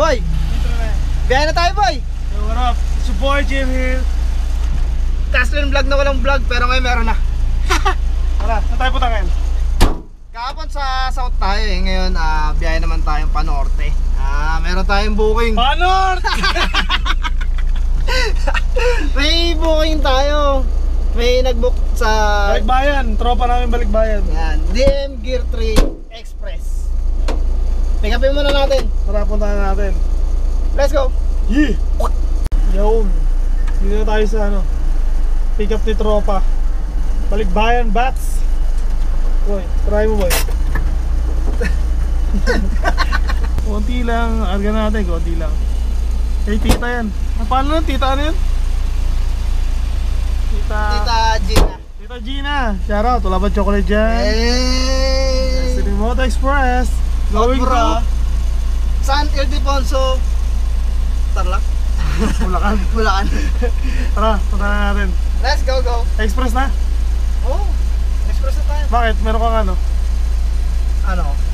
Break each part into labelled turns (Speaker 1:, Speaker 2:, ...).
Speaker 1: Boy! Biyahe na tayo, boy!
Speaker 2: Yo, what up? It's your boy Jim here.
Speaker 1: Taslin vlog na walang vlog, pero ngayon meron na.
Speaker 2: Tara, saan tayo punta ngayon?
Speaker 1: Kahapon sa South tayo eh. Ngayon, biyahe naman tayong Panorte. Meron tayong booking.
Speaker 2: Panorte!
Speaker 1: May booking tayo. May nagbook sa
Speaker 2: Balikbayan, tropa namin Balikbayan.
Speaker 1: yan, DM Gear 3 Express. Pick upin muna natin.
Speaker 2: Tara, punta na natin.
Speaker 1: Let's go.
Speaker 2: Yeah! Yo, dito na tayo sa pick up ni tropa Balikbayan Bats. Boy, try mo boy. Konti lang, arga natin, konti lang. Hey tita yan. Paano lang tita, ano yun?
Speaker 1: Tita Gina.
Speaker 2: Tita Gina, shoutout, wala ba chocolate dyan?
Speaker 1: Hey!
Speaker 2: Sinimoto Express. Going to
Speaker 1: San Ildefonso Tarlac.
Speaker 2: Bulacan.
Speaker 1: Bulacan.
Speaker 2: Tara, punta na natin.
Speaker 1: Let's go, go.
Speaker 2: Express na?
Speaker 1: Oh, express na tayo.
Speaker 2: Bakit? Meron kang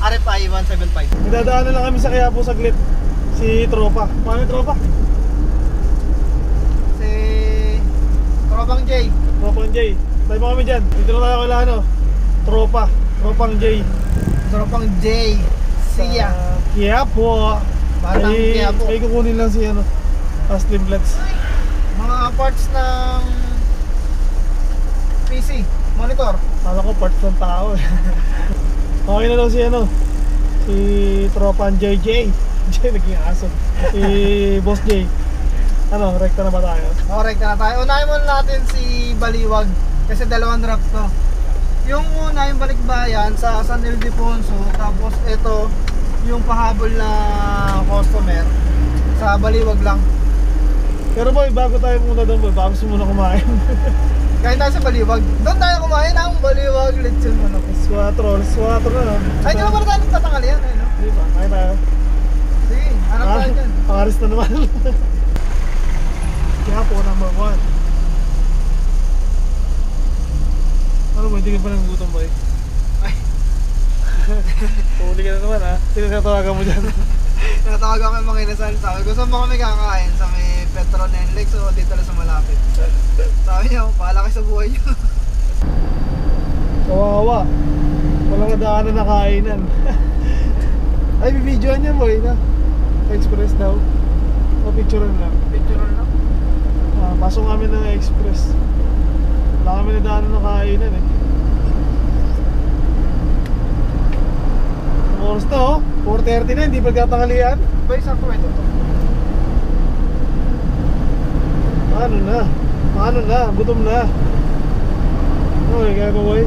Speaker 1: RFI 175.
Speaker 2: Nagdadaanan lang kami sa Quiapo saglit. Si tropa. Paano yung tropa?
Speaker 1: Si Tropang J.
Speaker 2: Tropang J. Tayo mo kami dyan. Dito na tayo kailangan tropa. Tropang J.
Speaker 1: Tropang J. Siya.
Speaker 2: Quiapo.
Speaker 1: Batang Quiapo.
Speaker 2: May kukunin lang si Slimblets.
Speaker 1: Mga parts ng PC, monitor.
Speaker 2: Kala ko parts ng tao eh. Okay na daw si Tropang JJ. Naging aso. Si Boss J. Rekta na ba tayo?
Speaker 1: O, rekta na tayo. Unahin muna natin si Baliwag. Kasi dalawang drop to. Yung una, yung Balikbayan sa San Ildefonso. Tapos ito, yung pahabol na customer sa Baliwag lang.
Speaker 2: Pero boy, bago tayo muna doon boy, bago muna kumain.
Speaker 1: Kahit tayo sa Baliwag. Doon tayo kumain ang Baliwag lechon manok.
Speaker 2: Swatro na.
Speaker 1: Ay, di ba para tayo nagtatanghalian? Ay, no?
Speaker 2: Di ba? Kaya tayo.
Speaker 1: Sige, hanap tayo dyan.
Speaker 2: Pangaris na naman. Quiapo number 1. Ano ba, hindi ka pa nagugutom boy?
Speaker 1: Ay.
Speaker 2: Huli ka na naman Sino katawagan mo dyan?
Speaker 1: Natawag ako yung mga inasal. Sabi, gusto mo kami kakain sa may Petron NLEX o dito lang sa malapit. Sabi niyo, bahala kayo sa buhay niyo.
Speaker 2: Kawawa. Walang nadaanan na kainan. Ay, bibidyoan niya boy na Express daw. O picturean lang.
Speaker 1: Picture lang.
Speaker 2: Pasok kami ng Express. Wala kami nadaanan na kainan eh. Ang oras na 4:30 na, hindi pagkatanghalian.
Speaker 1: Ba, isang kwento to?
Speaker 2: Paano na? Gutom na. Okay, kaya ba boy?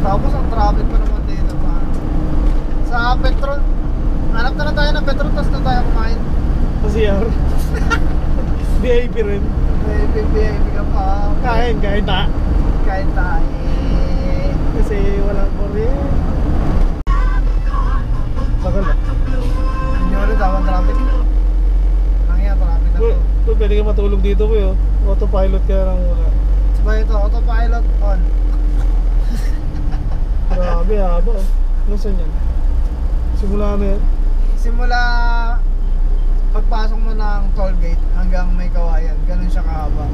Speaker 1: Tapos ang traffic pa naman dito pa. Sa Petron. Hanap na tayo ng Petron, tapos na tayo kumain.
Speaker 2: Sa CR. VIP rin.
Speaker 1: VIP ka pa.
Speaker 2: Kain ta.
Speaker 1: Kain tayo.
Speaker 2: Kasi walang kuryente. Tagal na.
Speaker 1: Hindi mo rin tawag traffic. Nangya traffic na to.
Speaker 2: Pwede ka matulog dito boy Autopilot ka lang muna.
Speaker 1: Sabay ito, autopilot on.
Speaker 2: Grabe haba Nasaan yan? Simula na yan?
Speaker 1: Simula pagpasok mo ng toll gate hanggang may kawayan, ganun siya kahaba.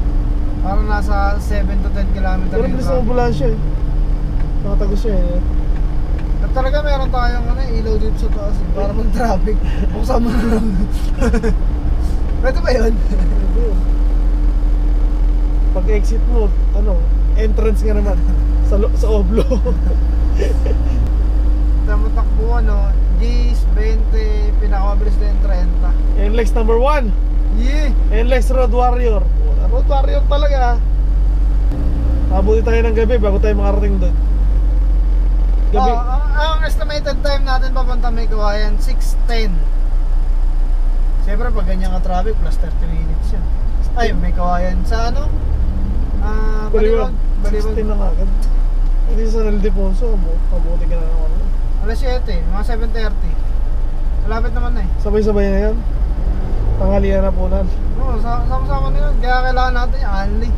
Speaker 1: Parang nasa 7 to 10 km.
Speaker 2: Pero bilis ng ambulansya nakatagos siya
Speaker 1: At talaga meron tayong ilaw dito sa taas para mag-traffic. Buksan mo na lang. Pwede ba yun?
Speaker 2: Pag exit mo, entrance nga naman sa Oblo.
Speaker 1: Tama takbo G's 20, pinakamabilis na yung 30.
Speaker 2: NLEX number 1.
Speaker 1: Yeah!
Speaker 2: NLEX Road Warrior. Road Warrior talaga Mabuti tayo ng gabi bago tayo makarating doon. Gabi.
Speaker 1: Ang estimated time natin papunta may kawayan 6:10. Siyempre pag ganyan ka traffic plus 30 minutes yan. Ay, may kawayan sa
Speaker 2: Baliwag 16 na agad. Hindi sa Ildefonso, mabuti ka na naman
Speaker 1: alas 7, mga 7:30. Malapit naman na
Speaker 2: Sabay-sabay na yan. Tanghalian na po nan.
Speaker 1: Oo, sama-sama na yun. Kaya kailangan natin yung only.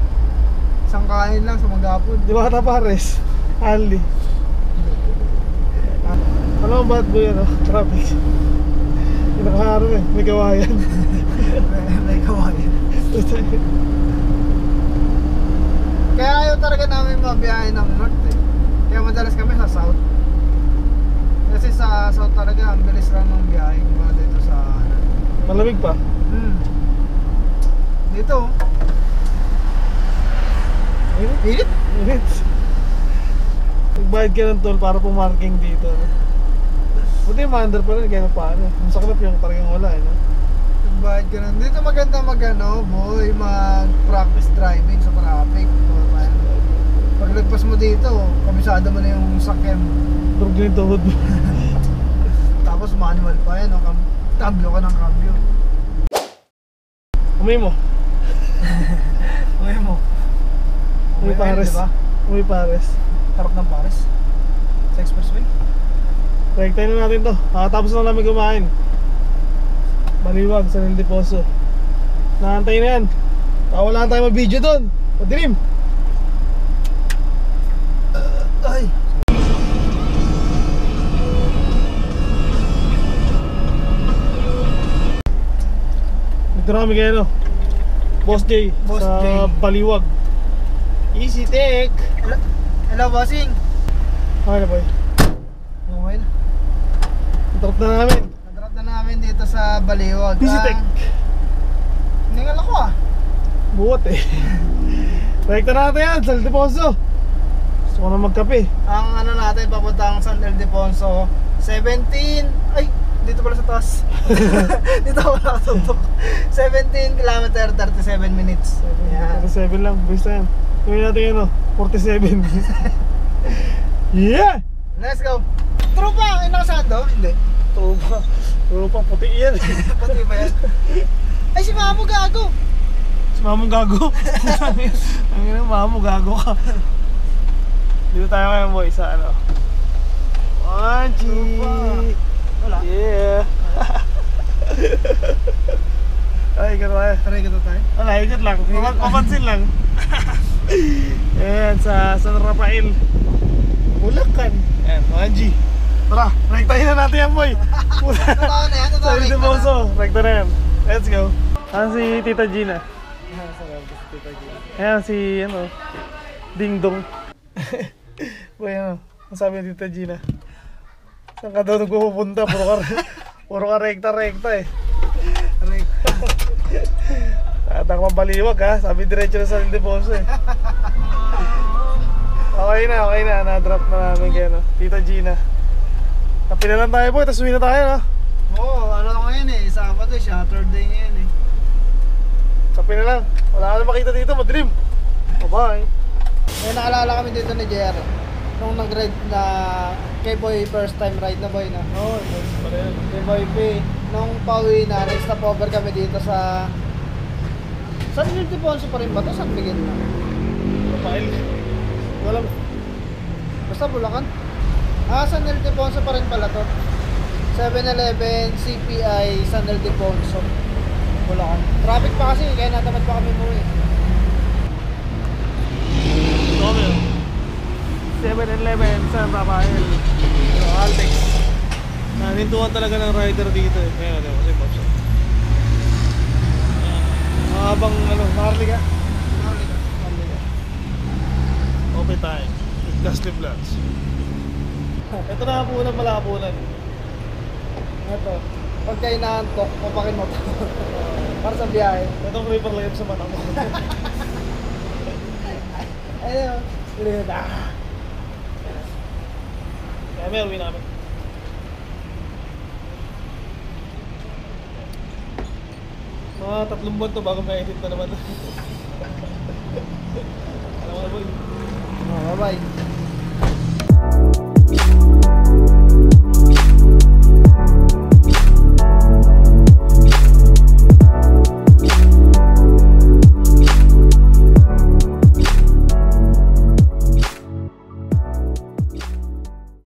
Speaker 1: Isang kain lang sa maghapon.
Speaker 2: Di ba ka pares? Only. Alam mo ba't ba yan traffic? Pinakaharap eh, may kawayan.
Speaker 1: May kawayan. Kaya ayaw talaga namin mabiyahe ng north eh. Kaya madalas kami sa south. Kasi sa south talaga, ang bilis lang ng biyahe mula dito sa...
Speaker 2: Malamig pa.
Speaker 1: Dito. Init?
Speaker 2: Init. Magbayad ka ng toll para pumarking dito. Buti yung maandar pa rin, kaya na paano. Ang saklap yung talagang wala eh. No?
Speaker 1: Nagbayad ka na. Dito maganda mag-practice driving sa traffic. Paglagpas mo dito, kabisado mo na yung sakyan mo.
Speaker 2: Durog na yung tuhod mo.
Speaker 1: Tapos manual pa yan, cambio ka ng cambio.
Speaker 2: Umay mo.
Speaker 1: Uy mo.
Speaker 2: Umay pares.
Speaker 1: Diba?
Speaker 2: Umay pares.
Speaker 1: Tarap ng pares. Sa expressway.
Speaker 2: Rektayin na natin to. Tapos na namin kumain. Baliwag sa Nildeposo. Nakantay na yan. Wala na tayo mag-video doon. Madilim.
Speaker 1: Ay!
Speaker 2: Dito na kami kayo, no? Boss J.
Speaker 1: Boss
Speaker 2: sa
Speaker 1: J.
Speaker 2: Baliwag. Easy Tech.
Speaker 1: Hello, bossing!
Speaker 2: Okay na boy.
Speaker 1: Okay na.
Speaker 2: Drop na namin.
Speaker 1: Nadrop na namin dito sa Baliwag.
Speaker 2: Easy Tech.
Speaker 1: Ningal ako ah.
Speaker 2: Buot eh. Rekta na natin yan sa Nildeposo. Gusto ko na magkape.
Speaker 1: Ang ano natin, papuntang San Ildefonso 17. Ay, dito pala sa taas. Dito ako nakatutok. 17 km, 37 minutes. Yan.
Speaker 2: 47 lang, basta yan. Gawin natin yan, no? 47. Yeah!
Speaker 1: Let's go. Tropa, inakasado? Hindi.
Speaker 2: Tropa. Tropa, puti yan.
Speaker 1: Pati ba yan? Ay, si Mamo gago.
Speaker 2: Si Mamong gago. Ang ina, Mamo gago ka. Dito tayo ngayon boy sa ano. Wanchi.
Speaker 1: Wala.
Speaker 2: Yeah. Ay, ikot tayo.
Speaker 1: Try ka to tayo.
Speaker 2: Wala, ikot lang. Mapansin lang. Ayan, sa San Rafael. Bulacan. Ayan, Wanchi. Tara, rektahin na natin yan boy.
Speaker 1: Totoo na yan, totoo
Speaker 2: Sa
Speaker 1: na yan.
Speaker 2: Nildeposo, rekta na yan. Let's go. Ayan si Tita Gina. Ayan si, ano, Ding Dong. Boy, ano, ang sabi ni Tita Gina? Saan ka daw nagpupunta? Puro ka rekta-rekta eh.
Speaker 1: Rekta.
Speaker 2: Tatang mabaliwag ha, sabi diretso na sa Nildeposo eh. Okay na, na-drop na namin kayo no. Tita Gina. Kapi na lang tayo boy, tapos uwi na tayo no.
Speaker 1: Oo, ano ngayon eh, Sabado eh, Saturday ngayon eh.
Speaker 2: Kapi na lang, wala ka na makita dito, madilim. Bye-bye.
Speaker 1: May naalala kami dito ni JR nung nag-ride na K-Boy first time ride na boy na.
Speaker 2: Oo, yes, pala yan.
Speaker 1: K-Boy P. Nung pauwi na, nag-stop over kami dito sa... San Ildefonso pa rin ba ito? San Miguel na?
Speaker 2: Rafael. Wala mo.
Speaker 1: Basta Bulacan. San Ildefonso pa rin pala to. 7-Eleven, CPI, San Ildefonso, Bulacan. Traffic pa kasi, kaya natamad pa kami umuwi.
Speaker 2: Okay. 7-Eleven, San Rafael. Altex. Nanintuan talaga ng rider dito eh. Ngayon, di ba? Kasi Bobs. Habang ano, Marley ka? Open time. With Gasly Vlogs. Ito na hapunan, malahapunan.
Speaker 1: Ito, pag kayo naantok, papakin mo to. Para sa biyahe.
Speaker 2: Itong paper layup sa mata mo.
Speaker 1: Ayun, ulit.
Speaker 2: Kaya may uwi namin. Mga 3 buwan to bago ma-edit na naman. Alam mo na boy.
Speaker 1: Bye-bye.